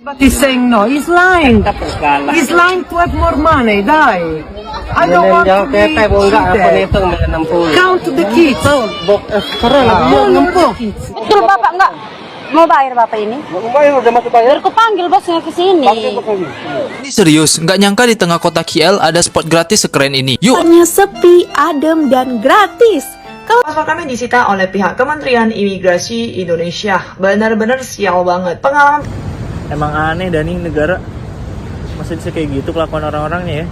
But he's saying no, he's lying. He's lying to have more money, dai. I don't want to be cheated. Count the kids. Betul Bapak nggak mau bayar Bapak ini? Mau bayar, udah masuk bayar. Aku panggil bosnya ke sini. Ini serius, nggak nyangka di tengah kota KL ada spot gratis sekeren ini. Yuk! Tempatnya sepi, adem, dan gratis. Kapal kami disita oleh pihak Kementerian Imigrasi Indonesia. Benar-benar sial banget. Pengalaman Emang aneh dan ini negara masih bisa kayak gitu kelakuan orang-orangnya ya.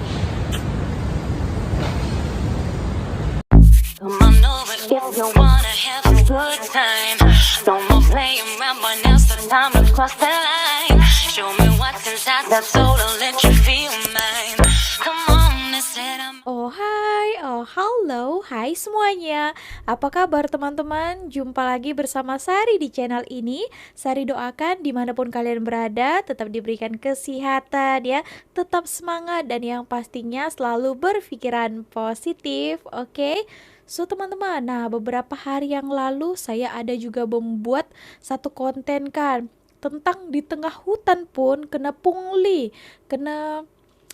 Come on over if you wanna have a good time. No more playing around, but now's the time to cross the line. Show me what's inside that soul, I'll let you feel mine. Come on, I said I'm... Oh hai, oh halo, hai semuanya. Apa kabar teman-teman? Jumpa lagi bersama Sari di channel ini. Sari doakan dimanapun kalian berada tetap diberikan kesehatan ya, tetap semangat dan yang pastinya selalu berpikiran positif, oke? So teman-teman, nah beberapa hari yang lalu saya ada juga membuat satu konten kan tentang di tengah hutan pun kena pungli, kena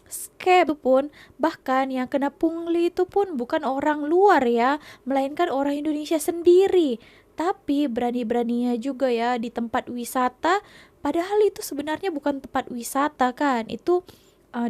scam pun, bahkan yang kena pungli itu pun bukan orang luar ya, melainkan orang Indonesia sendiri. Tapi berani-beraninya juga ya di tempat wisata, padahal itu sebenarnya bukan tempat wisata kan, itu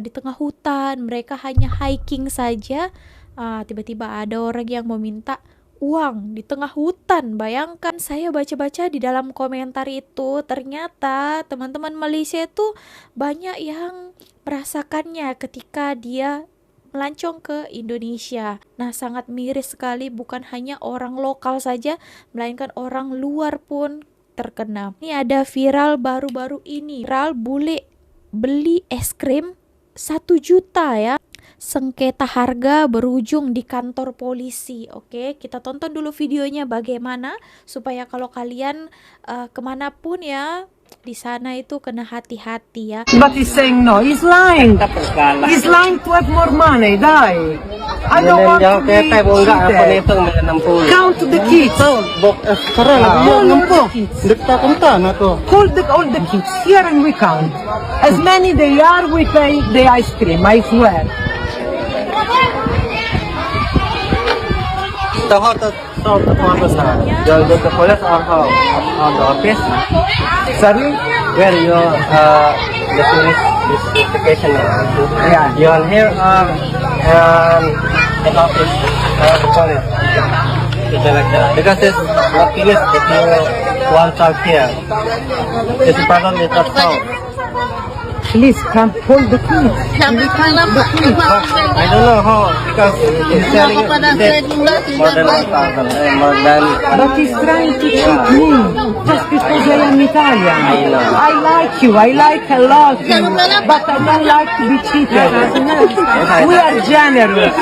di tengah hutan, mereka hanya hiking saja. Tiba-tiba ada orang yang meminta uang di tengah hutan. Bayangkan, saya baca-baca di dalam komentar itu, ternyata teman-teman Malaysia itu banyak yang merasakannya ketika dia melancong ke Indonesia. Nah, sangat miris sekali, bukan hanya orang lokal saja, melainkan orang luar pun terkena. Ini ada viral baru-baru ini, viral bule beli es krim 1 juta ya. Sengketa harga berujung di kantor polisi. Oke, kita tonton dulu videonya bagaimana supaya kalau kalian kemanapun ya di sana itu kena hati-hati ya. But he's saying no, he's lying. He's lying to have more money, dai. I don't want to be cheated. Count the kids. All the kids here and we count. As many they are, we pay the ice cream, I swear. So how to solve the problem now? You'll go to police or how? On the office? Sorry? Where you the police investigation now? Yeah. You on here in office the police. Something like that. Because it's not police if you want solve here. It's a problem is not solved. Please come hold the keys. I don't know how because it's selling it more than 1,000, more than. But he's trying to cheat me just because I am Italian. I know. I like you, I like a lot, but I don't like to be cheated. We are generous.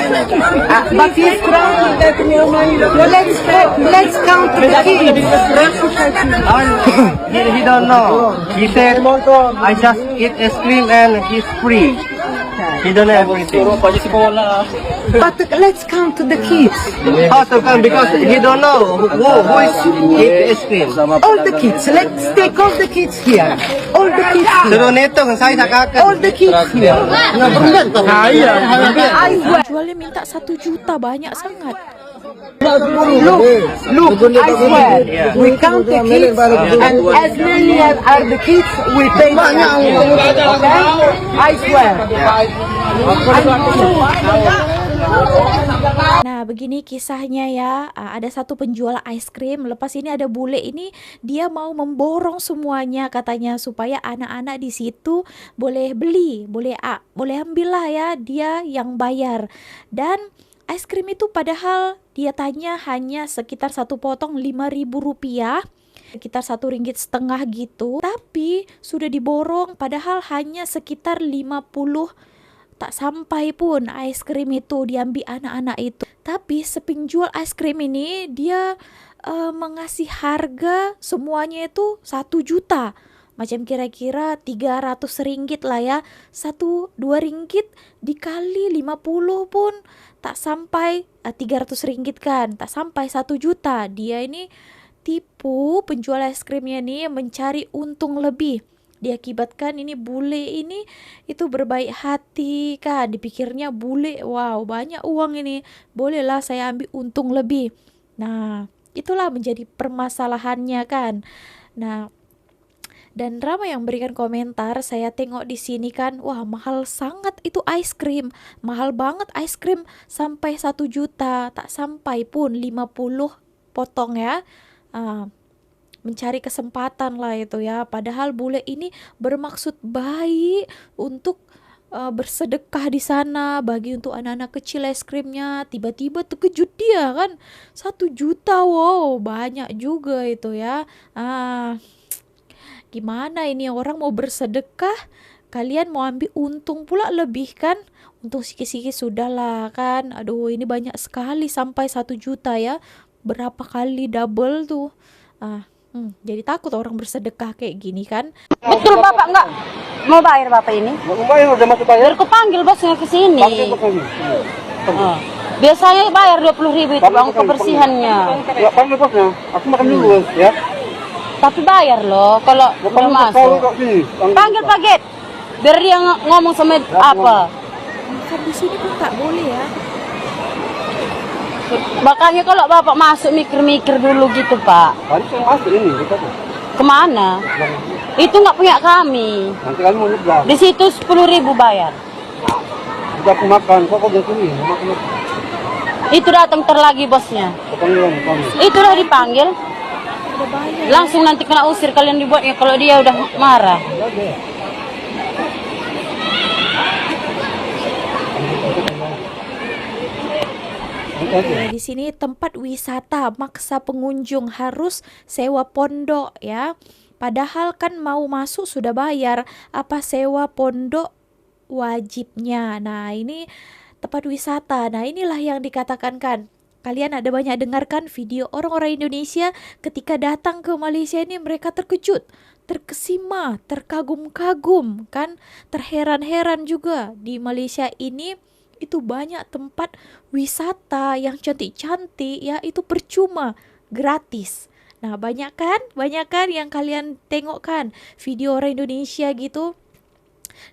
But he's trying to get me money. Let's count the kids. He don't know. He said, I just eat ice cream and he's free. He don't know everything. But let's count the kids. How to come? Because he don't know who is eat ice cream. All the kids. Let's take all the kids here. All the kids here. Suruh nitong, saya sakakan. All the kids here. I swear. Jualnya minta 1 juta, banyak sangat. Look, I swear, we count the kids, and as many as are the kids, we pay them. Okay? I swear. Nah, begini kisahnya ya. Ada satu penjual es krim. Lepas ini ada bule ini, dia mau memborong semuanya katanya supaya anak-anak di situ boleh beli, boleh ambil lah ya, dia yang bayar. Dan es krim itu padahal dia tanya hanya sekitar satu potong 5.000 rupiah, sekitar 1,5 ringgit gitu. Tapi sudah diborong padahal hanya sekitar 50, tak sampai pun es krim itu diambil anak-anak itu. Tapi sepinjual es krim ini dia mengasih harga semuanya itu 1 juta. Macam kira-kira 300 ringgit lah ya. 1-2 ringgit dikali 50 pun tak sampai 300 ringgit kan. Tak sampai 1 juta. Dia ini tipu penjual es krimnya nih, mencari untung lebih. diakibatkan ini bule ini itu berbaik hati kan, dipikirnya bule wow banyak uang ini, bolehlah saya ambil untung lebih. Nah itulah menjadi permasalahannya kan. Nah dan ramai yang berikan komentar, saya tengok di sini kan, wah mahal sangat itu ice cream, mahal banget ice cream sampai 1 juta, tak sampai pun 50 potong ya. Mencari kesempatan lah itu ya, padahal bule ini bermaksud baik untuk bersedekah di sana, bagi untuk anak-anak kecil es krimnya, tiba-tiba terkejut dia kan 1 juta, wow banyak juga itu ya. Gimana ini orang mau bersedekah, kalian mau ambil untung pula lebih kan, untung sikit-sikit sudahlah kan. Aduh ini banyak sekali sampai 1 juta ya, berapa kali double tuh. Jadi takut orang bersedekah kayak gini kan. Betul Bapak nggak mau bayar Bapak ini? Mau bayar, udah masuk bayar? Biar aku panggil bosnya ke sini. Biasanya bayar 20.000 itu uang kebersihannya. Ya panggil bosnya, aku makan dulu ya. Tapi bayar loh kalau belum masuk. Panggil paket. Biar dia ngomong sama apa. Kan di sini pun tak boleh ya. Makanya kalau Bapak masuk mikir-mikir dulu gitu Pak. Tadi saya masuk ini, kita tuh. Kemana? Itu nggak punya kami. Nanti kalian mau nyebrang. Di situ 10.000 bayar. Udah aku makan, kok udah sini, makan apa? Itu datang terlagi bosnya. Panggilan kami. Itu udah dipanggil. Udah bayar. Langsung nanti kena usir kalian dibuatnya kalau dia udah marah. Oke, di sini tempat wisata maksa pengunjung harus sewa pondok ya. Padahal kan mau masuk sudah bayar, apa sewa pondok wajibnya. Nah, ini tempat wisata. Nah, inilah yang dikatakan kan. Kalian ada banyak dengarkan video orang-orang Indonesia ketika datang ke Malaysia ini, mereka terkejut, terkesima, terkagum-kagum kan, terheran-heran juga di Malaysia ini. Itu banyak tempat wisata yang cantik-cantik ya, itu percuma, gratis. Nah banyak kan yang kalian tengok kan video orang Indonesia gitu,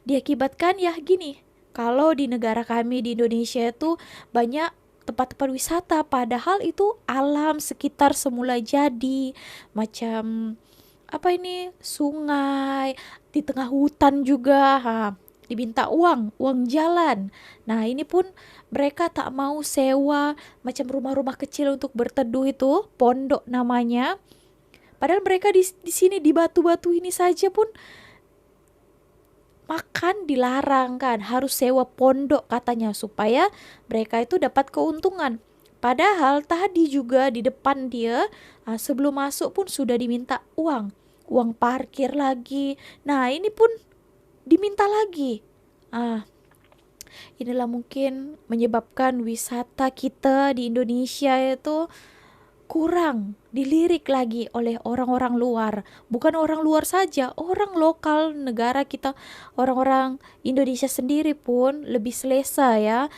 diakibatkan ya gini. Kalau di negara kami di Indonesia itu banyak tempat-tempat wisata, padahal itu alam sekitar semula jadi, macam apa ini, sungai di tengah hutan juga, diminta uang jalan. Nah ini pun mereka tak mau sewa macam rumah-rumah kecil untuk berteduh itu, pondok namanya. Padahal mereka di sini di batu-batu ini saja pun makan dilarang kan, harus sewa pondok katanya supaya mereka itu dapat keuntungan. Padahal tadi juga di depan dia sebelum masuk pun sudah diminta uang parkir lagi. Nah ini pun diminta lagi. Inilah mungkin menyebabkan wisata kita di Indonesia itu kurang dilirik lagi oleh orang-orang luar. Bukan orang luar saja, orang lokal negara kita, orang-orang Indonesia sendiri pun lebih selesa ya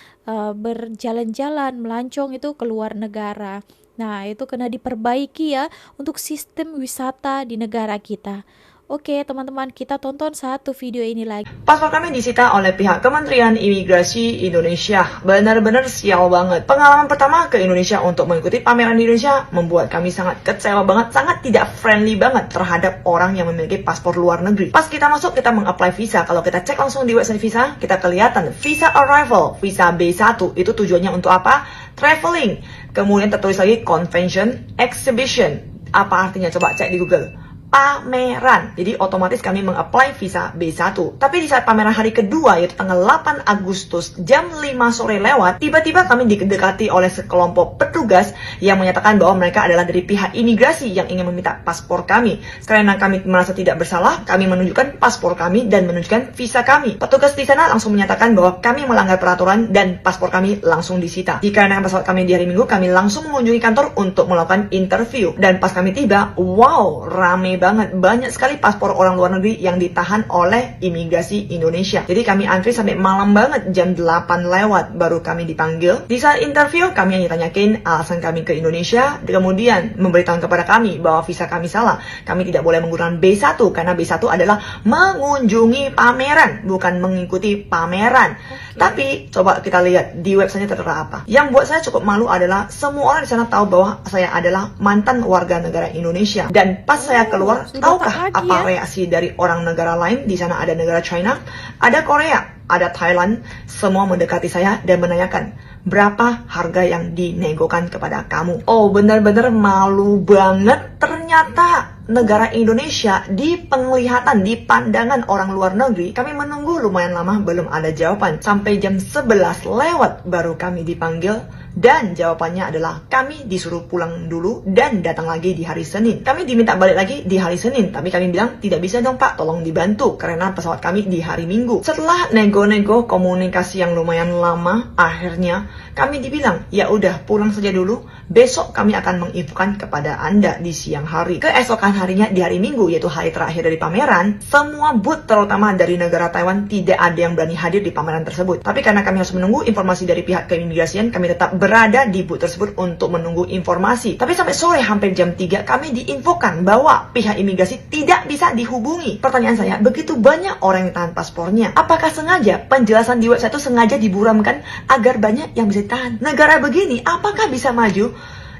berjalan-jalan, melancong itu ke luar negara. Nah itu kena diperbaiki ya untuk sistem wisata di negara kita. Oke teman-teman, kita tonton satu video ini lagi. Paspor kami disita oleh pihak Kementerian Imigrasi Indonesia. Benar-benar sial banget. Pengalaman pertama ke Indonesia untuk mengikuti pameran di Indonesia membuat kami sangat kecewa banget, sangat tidak friendly banget terhadap orang yang memiliki paspor luar negeri. Pas kita masuk, kita mengapply visa. Kalau kita cek langsung di website visa, kita kelihatan visa arrival, visa B1. Itu tujuannya untuk apa? Traveling. Kemudian tertulis lagi convention, exhibition. Apa artinya? Coba cek di Google. Pameran. Jadi otomatis kami mengapply visa B1. Tapi di saat pameran hari kedua, yaitu tanggal 8 Agustus jam 5 sore lewat, tiba-tiba kami didekati oleh sekelompok petugas yang menyatakan bahwa mereka adalah dari pihak imigrasi yang ingin meminta paspor kami. Karena kami merasa tidak bersalah, kami menunjukkan paspor kami dan menunjukkan visa kami. Petugas di sana langsung menyatakan bahwa kami melanggar peraturan dan paspor kami langsung disita. Dikarenakan pesawat kami di hari Minggu, kami langsung mengunjungi kantor untuk melakukan interview. Dan pas kami tiba, wow, rame banget. banget. Banyak sekali paspor orang luar negeri yang ditahan oleh imigrasi Indonesia. Jadi kami antri sampai malam banget, jam 8 lewat baru kami dipanggil. Di saat interview kami hanya ditanyakin alasan kami ke Indonesia, kemudian memberitahu kepada kami bahwa visa kami salah. Kami tidak boleh menggunakan B1 karena B1 adalah mengunjungi pameran, bukan mengikuti pameran. Tapi coba kita lihat di websitenya tertera apa. Yang buat saya cukup malu adalah semua orang di sana tahu bahwa saya adalah mantan warga negara Indonesia. Dan pas saya keluar, tahukah apa reaksi dari orang negara lain? Di sana ada negara China, ada Korea, ada Thailand. Semua mendekati saya dan menanyakan, berapa harga yang dinegokan kepada kamu? Oh, benar-benar malu banget. Ternyata negara Indonesia di penglihatan, di pandangan orang luar negeri, kami menunggu lumayan lama belum ada jawaban. Sampai jam 11 lewat baru kami dipanggil. Dan jawabannya adalah kami disuruh pulang dulu dan datang lagi di hari Senin. Kami diminta balik lagi di hari Senin, tapi kami bilang tidak bisa dong Pak, tolong dibantu karena pesawat kami di hari Minggu. Setelah nego-nego komunikasi yang lumayan lama, akhirnya kami dibilang ya udah pulang saja dulu. Besok kami akan menginfokan kepada Anda di siang hari. Keesokan harinya di hari Minggu, yaitu hari terakhir dari pameran, semua booth terutama dari negara Taiwan tidak ada yang berani hadir di pameran tersebut. Tapi karena kami harus menunggu informasi dari pihak keimigrasian, kami tetap berada di booth tersebut untuk menunggu informasi. Tapi sampai sore hampir jam 3 kami diinfokan bahwa pihak imigrasi tidak bisa dihubungi. Pertanyaan saya, begitu banyak orang yang tahan paspornya, apakah sengaja penjelasan di website itu sengaja diburamkan agar banyak yang bisa ditahan? Negara begini apakah bisa maju?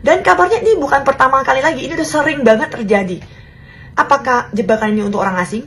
Dan kabarnya ini bukan pertama kali lagi, ini udah sering banget terjadi. Apakah jebakan ini untuk orang asing?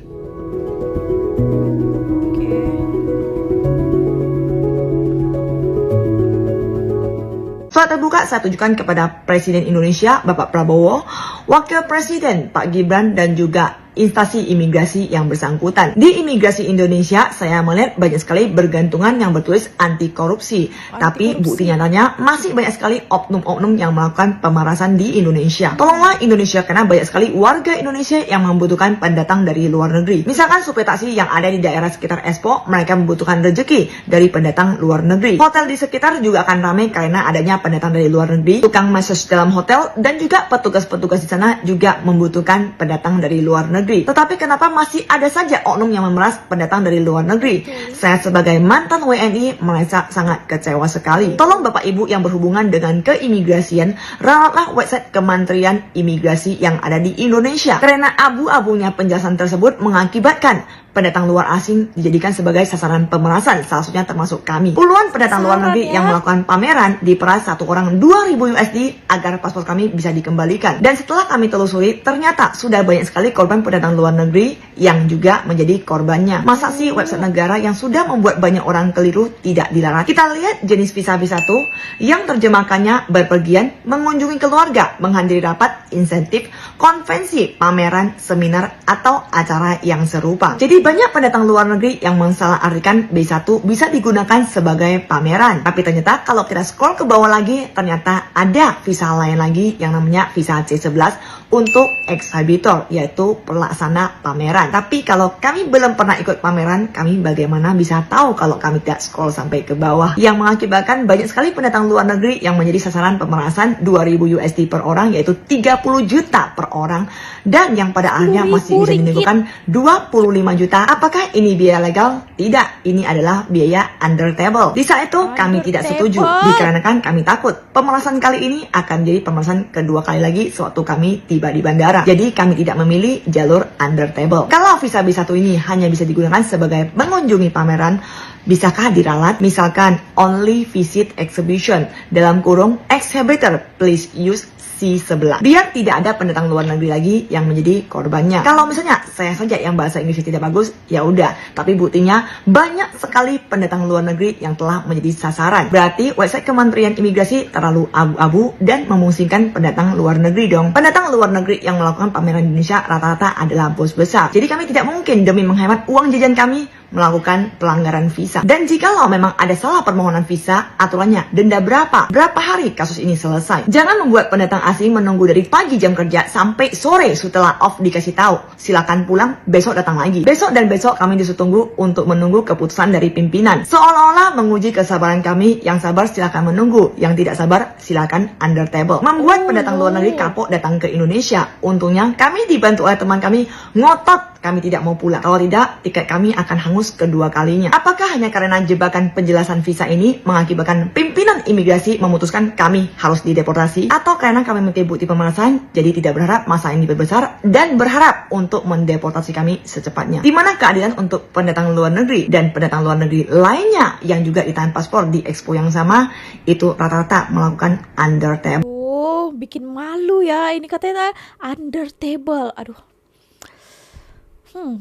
Surat terbuka saya tujukan kepada Presiden Indonesia, Bapak Prabowo, Wakil Presiden Pak Gibran, dan juga instansi imigrasi yang bersangkutan. Di imigrasi Indonesia, saya melihat banyak sekali bergantungan yang bertulis anti korupsi. Tapi bukti nyatanya masih banyak sekali oknum-oknum yang melakukan pemerasan di Indonesia. Tolonglah Indonesia, karena banyak sekali warga Indonesia yang membutuhkan pendatang dari luar negeri. Misalkan supir taksi yang ada di daerah sekitar Expo, mereka membutuhkan rezeki dari pendatang luar negeri. Hotel di sekitar juga akan ramai karena adanya pendatang dari luar negeri. Tukang massage dalam hotel dan juga petugas-petugas di sana juga membutuhkan pendatang dari luar negeri. Tetapi kenapa masih ada saja oknum yang memeras pendatang dari luar negeri? Saya sebagai mantan WNI merasa sangat kecewa sekali. Tolong Bapak Ibu yang berhubungan dengan keimigrasian, rawatlah website Kementerian Imigrasi yang ada di Indonesia. Karena abu-abunya penjelasan tersebut mengakibatkan pendatang luar asing dijadikan sebagai sasaran pemerasan, salah satunya termasuk kami. Puluhan pendatang luar negeri yang melakukan pameran diperas satu orang 2.000 USD agar paspor kami bisa dikembalikan. Dan setelah kami telusuri, ternyata sudah banyak sekali korban pendatang luar negeri yang juga menjadi korbannya. Masa sih website negara yang sudah membuat banyak orang keliru tidak dilarang? Kita lihat jenis visa-visa tuh yang terjemahkannya berpergian, mengunjungi keluarga, menghadiri rapat, insentif, konvensi, pameran, seminar, atau acara yang serupa. Jadi banyak pendatang luar negeri yang mensalahartikan B1 bisa digunakan sebagai pameran. Tapi ternyata kalau kita scroll ke bawah lagi, ternyata ada visa lain lagi yang namanya visa C11 untuk exhibitor, yaitu pelaksana pameran. Tapi kalau kami belum pernah ikut pameran, kami bagaimana bisa tahu kalau kami tidak scroll sampai ke bawah? Yang mengakibatkan banyak sekali pendatang luar negeri yang menjadi sasaran pemerasan 2.000 USD per orang, yaitu 30 juta per orang. Dan yang pada akhirnya masih bisa menimbulkan 25 juta. Apakah ini biaya legal? Tidak, ini adalah biaya under table. Di saat itu kami tidak setuju, dikarenakan kami takut pemerasan kali ini akan jadi pemerasan kedua kali lagi sewaktu kami tiba di bandara. Jadi kami tidak memilih jalur under table. Kalau visa B1 ini hanya bisa digunakan sebagai mengunjungi pameran, bisakah diralat? Misalkan only visit exhibition, dalam kurung exhibitor please use C11. Biar tidak ada pendatang luar negeri lagi yang menjadi korbannya. Kalau misalnya saya saja yang bahasa Inggrisnya tidak bagus, ya udah. Tapi buktinya banyak sekali pendatang luar negeri yang telah menjadi sasaran. Berarti website Kementerian Imigrasi terlalu abu-abu dan memusingkan pendatang luar negeri dong. Pendatang luar negeri yang melakukan pameran di Indonesia rata-rata adalah bos besar. Jadi kami tidak mungkin demi menghemat uang jajan kami melakukan pelanggaran visa. Dan jikalau memang ada salah permohonan visa, aturannya denda berapa? Berapa hari kasus ini selesai? Jangan membuat pendatang asing menunggu dari pagi jam kerja sampai sore setelah off dikasih tahu. Silakan pulang, besok datang lagi. Besok dan besok kami disuruh tunggu untuk menunggu keputusan dari pimpinan. Seolah-olah menguji kesabaran kami. Yang sabar silakan menunggu, yang tidak sabar silakan under table. Membuat pendatang luar negeri kapok datang ke Indonesia. Untungnya kami dibantu oleh teman kami ngotot kami tidak mau pulang. Kalau tidak, tiket kami akan hangus kedua kalinya. Apakah hanya karena jebakan penjelasan visa ini mengakibatkan pimpinan imigrasi memutuskan kami harus dideportasi? Atau karena kami memiliki bukti pemerasan, jadi tidak berharap masa ini diperbesar dan berharap untuk mendeportasi kami secepatnya? Di mana keadilan untuk pendatang luar negeri dan pendatang luar negeri lainnya yang juga ditahan paspor di expo yang sama, itu rata-rata melakukan under table. Oh, bikin malu ya. Ini katanya under table. Aduh.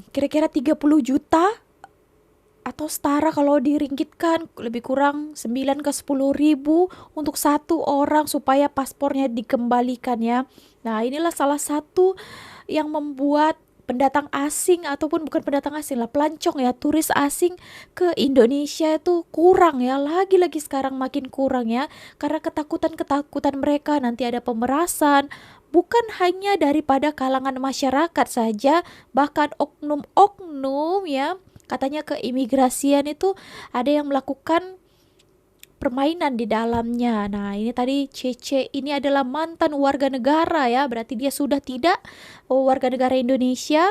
Kira-kira 30 juta atau setara kalau diringgitkan lebih kurang 9 ke 10 ribu untuk satu orang supaya paspornya dikembalikan ya. Nah, inilah salah satu yang membuat pendatang asing ataupun bukan pendatang asing lah, pelancong ya, turis asing ke Indonesia itu kurang ya, lagi-lagi sekarang makin kurang ya, karena ketakutan mereka nanti ada pemerasan, bukan hanya daripada kalangan masyarakat saja, bahkan oknum-oknum ya, katanya keimigrasian itu ada yang melakukan permainan di dalamnya. Nah, ini tadi Cece ini adalah mantan warga negara ya, berarti dia sudah tidak warga negara Indonesia.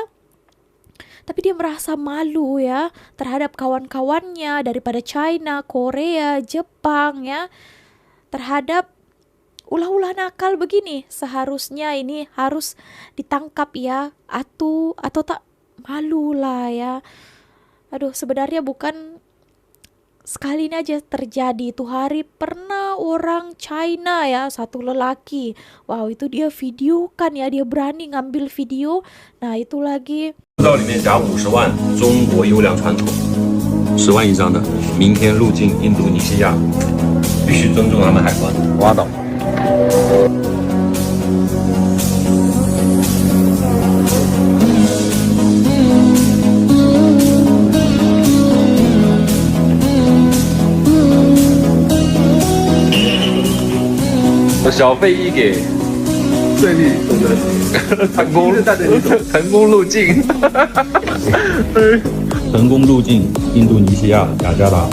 Tapi dia merasa malu ya terhadap kawan-kawannya daripada China, Korea, Jepang ya, terhadap ulah-ulah nakal begini. Seharusnya ini harus ditangkap ya, atau tak malu lah ya. Aduh, sebenarnya bukan sekali ini aja terjadi. Itu hari pernah orang China ya, satu lelaki, wow, itu dia videokan ya, dia berani ngambil video. Nah, itu lagi 护照里面夹50万中国优良传统，10万以上的明天入境印度尼西亚，必须尊重他们海关。挖到。小费一给，顺利走的，成功入境，成功入境印度尼西亚雅加达。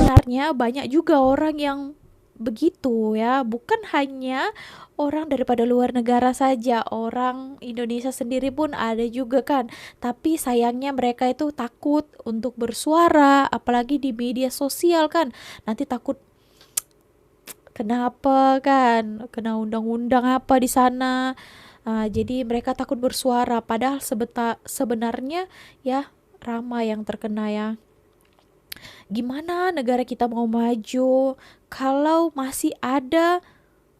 sebenarnya banyak juga orang yang begitu ya, bukan hanya orang daripada luar negara saja, orang Indonesia sendiri pun ada juga kan. Tapi sayangnya mereka itu takut untuk bersuara, apalagi di media sosial kan, nanti takut kenapa kan, kena undang-undang apa di sana. Jadi mereka takut bersuara, padahal sebenarnya ya ramai yang terkena ya. Gimana negara kita mau maju kalau masih ada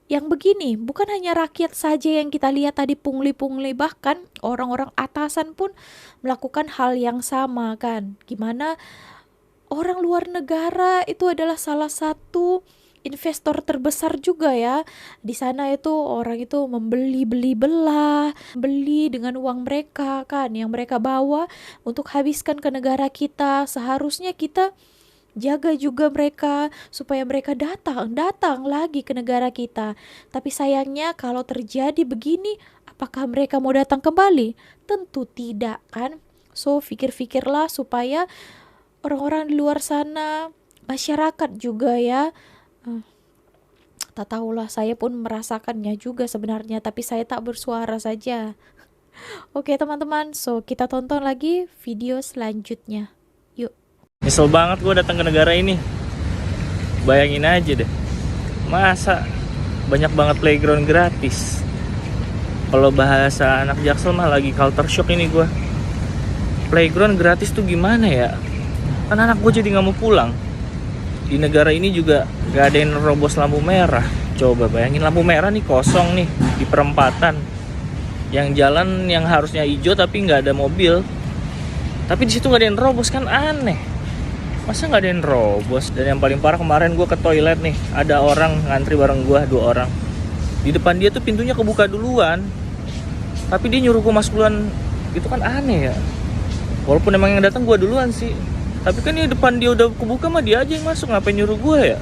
yang begini? Bukan hanya rakyat saja yang kita lihat tadi pungli-pungli, bahkan orang-orang atasan pun melakukan hal yang sama kan. Gimana orang luar negara itu adalah salah satu investor terbesar juga ya. Di sana itu orang itu beli dengan uang mereka kan, yang mereka bawa untuk habiskan ke negara kita. Seharusnya kita jaga juga mereka supaya mereka datang lagi ke negara kita. Tapi sayangnya kalau terjadi begini, apakah mereka mau datang kembali? Tentu tidak kan. So pikir-pikirlah supaya orang-orang di luar sana, masyarakat juga ya, tak tahulah, saya pun merasakannya juga sebenarnya, tapi saya tak bersuara saja. Oke teman-teman, so kita tonton lagi video selanjutnya. Yuk. Nyesel banget gue datang ke negara ini. Bayangin aja deh, masa banyak banget playground gratis. Kalau bahasa anak Jaksel mah lagi culture shock ini gue. Playground gratis tuh gimana ya? Kan anak gue jadi gak mau pulang. Di negara ini juga gak ada yang nerobos lampu merah. Coba bayangin, lampu merah nih kosong nih di perempatan, yang jalan yang harusnya hijau tapi gak ada mobil, tapi di situ gak ada yang nerobos, kan aneh. Masa gak ada yang nerobos? Dan yang paling parah, kemarin gue ke toilet nih, ada orang ngantri bareng gue, 2 orang. Di depan dia tuh pintunya kebuka duluan, tapi dia nyuruh gue masuk duluan. Itu kan aneh ya. Walaupun emang yang datang gue duluan sih, tapi kan di depan dia udah kebuka mah dia aja yang masuk, ngapain nyuruh gue ya?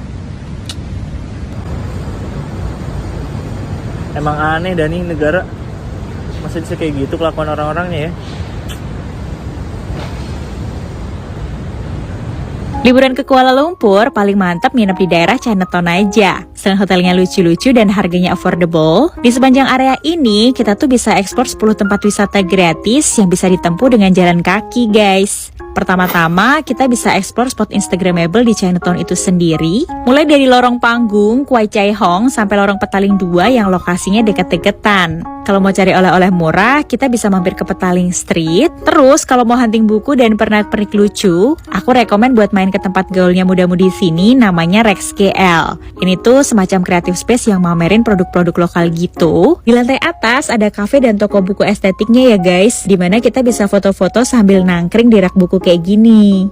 Emang aneh dah nih negara, masa bisa kayak gitu kelakuan orang-orangnya ya. Liburan ke Kuala Lumpur paling mantap nginep di daerah Chinatown aja. Selain hotelnya lucu-lucu dan harganya affordable, di sepanjang area ini kita tuh bisa eksplor 10 tempat wisata gratis yang bisa ditempuh dengan jalan kaki, guys. Pertama-tama, kita bisa eksplor spot instagramable di Chinatown itu sendiri, mulai dari lorong panggung, Kwai Chai Hong, sampai lorong Petaling 2 yang lokasinya deket-deketan. Kalau mau cari oleh-oleh murah, kita bisa mampir ke Petaling Street. Terus, kalau mau hunting buku dan pernak-pernik lucu, aku rekomen buat main ke tempat gaulnya muda-mudi sini, namanya Rex KL. Ini tuh semacam creative space yang mamerin produk-produk lokal gitu. Di lantai atas ada cafe dan toko buku estetiknya ya guys, dimana kita bisa foto-foto sambil nangkring di rak buku kayak gini.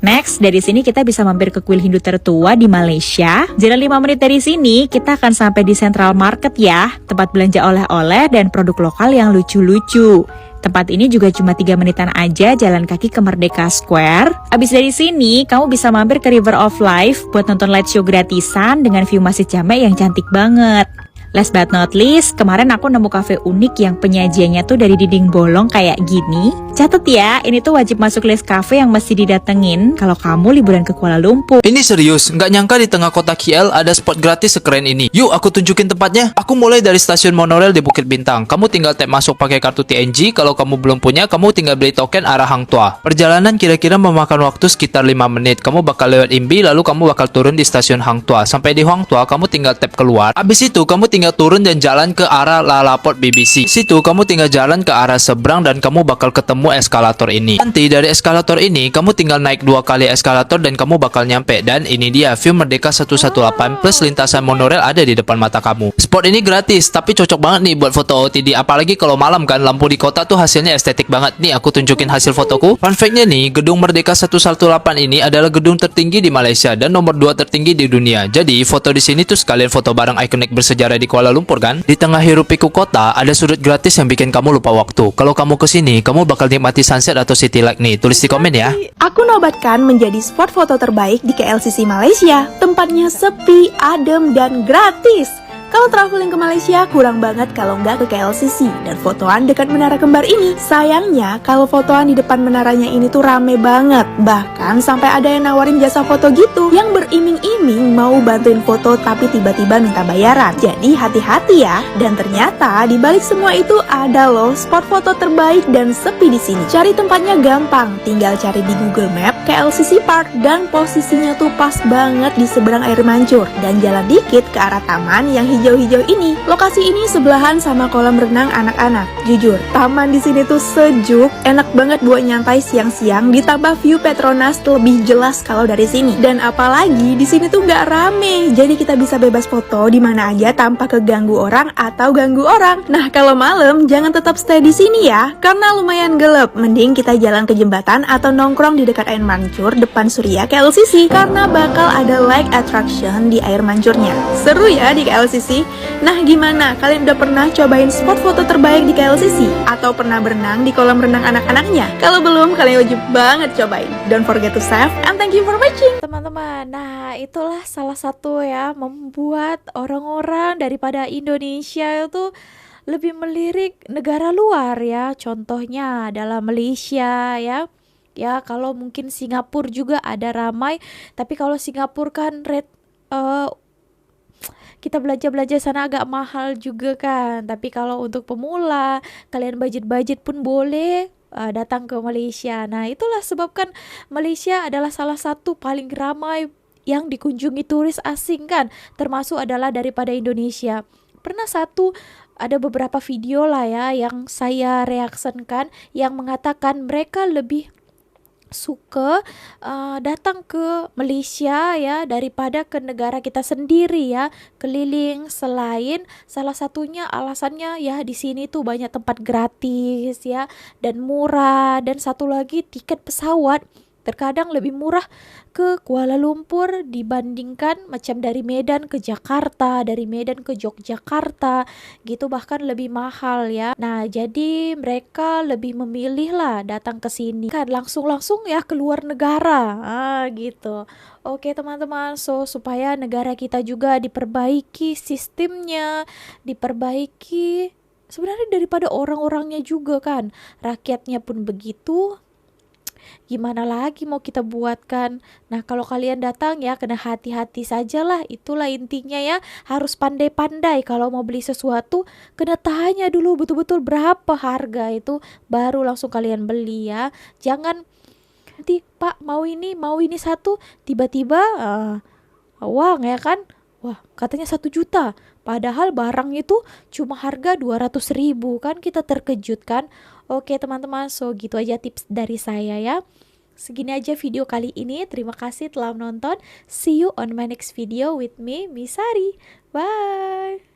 Next, dari sini kita bisa mampir ke kuil Hindu tertua di Malaysia. Jalan 5 menit dari sini, kita akan sampai di Central Market ya, tempat belanja oleh-oleh dan produk lokal yang lucu-lucu. Tempat ini juga cuma 3 menitan aja jalan kaki ke Merdeka Square. Abis dari sini, kamu bisa mampir ke River of Life buat nonton light show gratisan dengan view Masjid Jamek yang cantik banget. Last but not least, kemarin aku nemu cafe unik yang penyajiannya tuh dari dinding bolong kayak gini. Catat ya, ini tuh wajib masuk list cafe yang mesti didatengin kalau kamu liburan ke Kuala Lumpur. Ini serius, nggak nyangka di tengah kota KL ada spot gratis sekeren ini. Yuk aku tunjukin tempatnya. Aku mulai dari stasiun monorail di Bukit Bintang. Kamu tinggal tap masuk pakai kartu TNG. Kalau kamu belum punya, kamu tinggal beli token arah Hang Tuah. Perjalanan kira-kira memakan waktu sekitar 5 menit. Kamu bakal lewat Imbi, lalu kamu bakal turun di stasiun Hang Tuah. Sampai di Hang Tuah, kamu tinggal tap keluar. Abis itu kamu tinggal turun dan jalan ke arah Lalaport BBC. Situ kamu tinggal jalan ke arah seberang dan kamu bakal ketemu eskalator ini. Nanti dari eskalator ini kamu tinggal naik 2 kali eskalator dan kamu bakal nyampe. Dan ini dia view Merdeka 118 plus lintasan monorail ada di depan mata kamu. Spot ini gratis tapi cocok banget nih buat foto OOTD, apalagi kalau malam kan lampu di kota tuh hasilnya estetik banget. Nih aku tunjukin hasil fotoku. Fun fact-nya nih, gedung Merdeka 118 ini adalah gedung tertinggi di Malaysia dan nomor 2 tertinggi di dunia. Jadi foto di sini tuh sekalian foto barang ikonik bersejarah di Kuala Lumpur kan. Di tengah hiruk pikuk kota ada sudut gratis yang bikin kamu lupa waktu. Kalau kamu kesini, kamu bakal nikmati sunset atau city light nih. Tulis di komen ya. Aku nobatkan menjadi spot foto terbaik di KLCC Malaysia. Tempatnya sepi, adem, dan gratis. Kalau traveling ke Malaysia kurang banget kalau nggak ke KLCC dan fotoan dekat Menara Kembar ini. Sayangnya kalau fotoan di depan menaranya ini tuh rame banget. Bahkan sampai ada yang nawarin jasa foto gitu yang beriming-iming mau bantuin foto tapi tiba-tiba minta bayaran. Jadi hati-hati ya. Dan ternyata di balik semua itu ada loh spot foto terbaik dan sepi di sini. Cari tempatnya gampang, tinggal cari di Google Map KLCC Park dan posisinya tuh pas banget di seberang air mancur dan jalan dikit ke arah taman yang hijau-hijau ini. Lokasi ini sebelahan sama kolam renang anak-anak. Jujur, taman di sini tuh sejuk, enak banget buat nyantai siang-siang. Ditambah view Petronas lebih jelas kalau dari sini. Dan apalagi di sini tuh nggak rame, jadi kita bisa bebas foto di mana aja tanpa keganggu orang atau ganggu orang. Nah kalau malam jangan tetap stay di sini ya, karena lumayan gelap. Mending kita jalan ke jembatan atau nongkrong di dekat air mancur depan Surya KLCC, karena bakal ada light attraction di air mancurnya. Seru ya di KLCC. Nah gimana, kalian udah pernah cobain spot foto terbaik di KLCC? Atau pernah berenang di kolam renang anak-anaknya? Kalau belum, kalian wajib banget cobain. Don't forget to save and thank you for watching. Teman-teman, nah itulah salah satu ya membuat orang-orang daripada Indonesia itu lebih melirik negara luar ya. Contohnya adalah Malaysia ya. Ya kalau mungkin Singapura juga ada ramai, tapi kalau Singapura kan kita belanja sana agak mahal juga kan. Tapi kalau untuk pemula, kalian budget pun boleh datang ke Malaysia. Nah itulah sebabkan Malaysia adalah salah satu paling ramai yang dikunjungi turis asing kan, termasuk adalah daripada Indonesia. Pernah ada beberapa video lah ya yang saya reaksikan yang mengatakan mereka lebih suka datang ke Malaysia ya daripada ke negara kita sendiri ya, keliling. Selain salah satunya alasannya ya di sini tuh banyak tempat gratis ya dan murah, dan satu lagi tiket pesawat Terkadang lebih murah ke Kuala Lumpur dibandingkan macam dari Medan ke Jakarta, dari Medan ke Yogyakarta gitu, bahkan lebih mahal ya. Nah, jadi mereka lebih memilih lah datang ke sini kan langsung ya keluar negara. Gitu. Oke teman-teman, supaya negara kita juga diperbaiki sistemnya, diperbaiki sebenarnya daripada orang-orangnya juga kan. Rakyatnya pun begitu. Gimana lagi mau kita buatkan? Nah, kalau kalian datang ya kena hati-hati sajalah. Itulah intinya ya. Harus pandai-pandai kalau mau beli sesuatu, kena tanya dulu betul-betul berapa harga itu baru langsung kalian beli ya. Jangan nanti Pak mau ini satu, tiba-tiba uang ya kan, wah katanya 1 juta, padahal barang itu cuma harga 200.000 kan, kita terkejut kan. Oke teman-teman, gitu aja tips dari saya ya. Segini aja video kali ini, terima kasih telah menonton. See you on my next video with me, Misari. Bye.